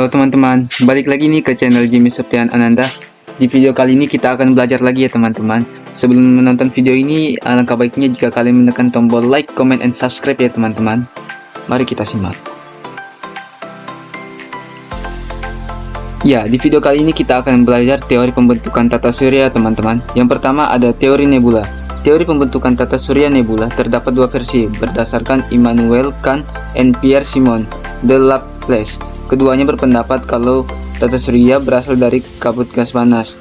Halo teman-teman, balik lagi nih ke channel Jimmy Septian Ananda. Di video kali ini kita akan belajar lagi ya teman-teman. Sebelum menonton video ini, alangkah baiknya jika kalian menekan tombol like, comment, and subscribe ya teman-teman. Mari kita simak. Ya, di video kali ini kita akan belajar teori pembentukan tata surya teman-teman. Yang pertama ada teori nebula. Teori pembentukan tata surya nebula terdapat dua versi berdasarkan Immanuel Kant and Pierre Simon de Laplace. Keduanya berpendapat kalau tata surya berasal dari kabut gas panas.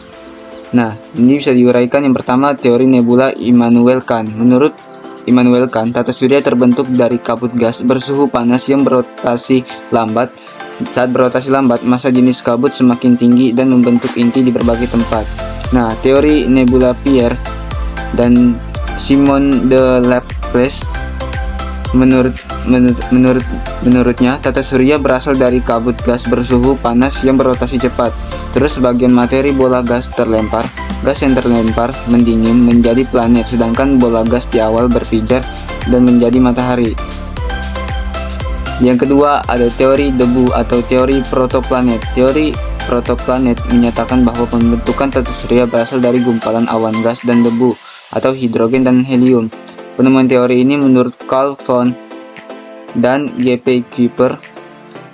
Nah, ini bisa diuraikan. Yang pertama, teori nebula Immanuel Kant. Menurut Immanuel Kant, tata surya terbentuk dari kabut gas bersuhu panas yang berotasi lambat. Saat berotasi lambat, massa jenis kabut semakin tinggi dan membentuk inti di berbagai tempat. Nah, teori nebula Pierre dan Simon de Laplace menurutnya tata surya berasal dari kabut gas bersuhu panas yang berotasi cepat. Terus sebagian materi bola gas terlempar. Gas yang terlempar mendingin menjadi planet, sedangkan bola gas di awal berpijar dan menjadi matahari. Yang kedua ada teori debu atau teori protoplanet. Teori protoplanet menyatakan bahwa pembentukan tata surya berasal dari gumpalan awan gas dan debu atau hidrogen dan helium. Penemuan teori ini menurut Carl von dan J.P. Kuiper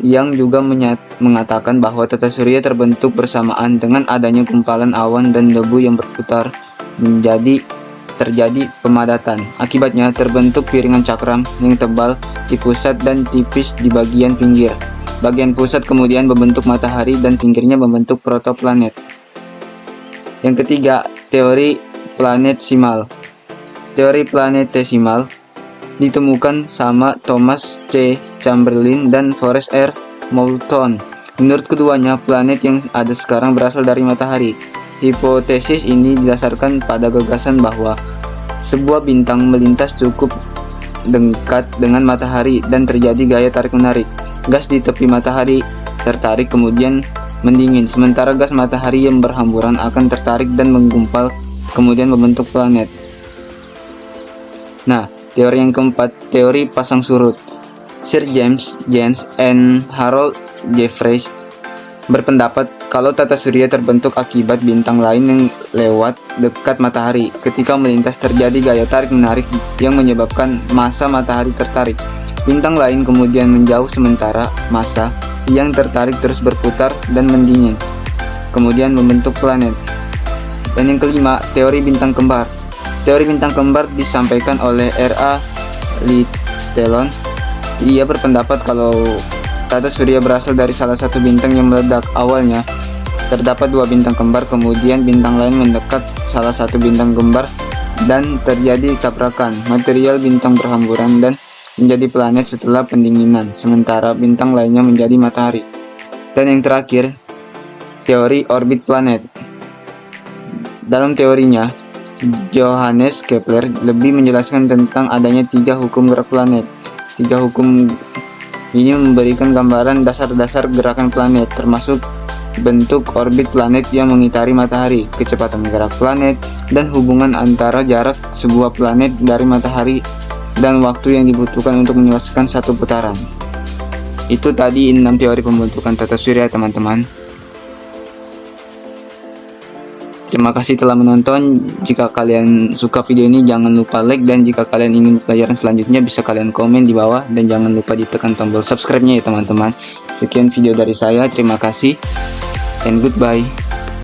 yang juga mengatakan bahwa tata surya terbentuk bersamaan dengan adanya gumpalan awan dan debu yang berputar terjadi pemadatan. Akibatnya terbentuk piringan cakram yang tebal di pusat dan tipis di bagian pinggir. Bagian pusat kemudian membentuk matahari dan pinggirnya membentuk protoplanet. Yang ketiga, teori planetesimal. Teori planetesimal ditemukan sama Thomas C. Chamberlain dan Forrest R. Moulton. Menurut keduanya, planet yang ada sekarang berasal dari matahari. Hipotesis ini didasarkan pada gagasan bahwa sebuah bintang melintas cukup dekat dengan matahari dan terjadi gaya tarik-menarik. Gas di tepi matahari tertarik kemudian mendingin, sementara gas matahari yang berhamburan akan tertarik dan menggumpal kemudian membentuk planet. Nah, teori yang keempat, teori pasang surut. Sir James Jeans and Harold Jeffreys berpendapat kalau tata surya terbentuk akibat bintang lain yang lewat dekat matahari. Ketika melintas terjadi gaya tarik-menarik yang menyebabkan massa matahari tertarik. Bintang lain kemudian menjauh sementara massa yang tertarik terus berputar dan mendingin, kemudian membentuk planet. Dan yang kelima, teori bintang kembar. Teori bintang kembar disampaikan oleh R.A. Littlon. Ia berpendapat kalau tata surya berasal dari salah satu bintang yang meledak. Awalnya terdapat dua bintang kembar, kemudian bintang lain mendekat salah satu bintang kembar dan terjadi tabrakan. Material bintang berhamburan dan menjadi planet setelah pendinginan, sementara bintang lainnya menjadi matahari. Dan yang terakhir, teori orbit planet. Dalam teorinya, Johannes Kepler lebih menjelaskan tentang adanya tiga hukum gerak planet. Tiga hukum ini memberikan gambaran dasar-dasar gerakan planet, termasuk bentuk orbit planet yang mengitari matahari, kecepatan gerak planet, dan hubungan antara jarak sebuah planet dari matahari dan waktu yang dibutuhkan untuk menyelesaikan satu putaran. Itu tadi 6 teori pembentukan tata surya teman-teman. Terima kasih telah menonton. Jika kalian suka video ini jangan lupa like, dan jika kalian ingin pelajaran selanjutnya bisa kalian komen di bawah, dan jangan lupa ditekan tombol subscribe-nya ya teman-teman. Sekian video dari saya, terima kasih and goodbye.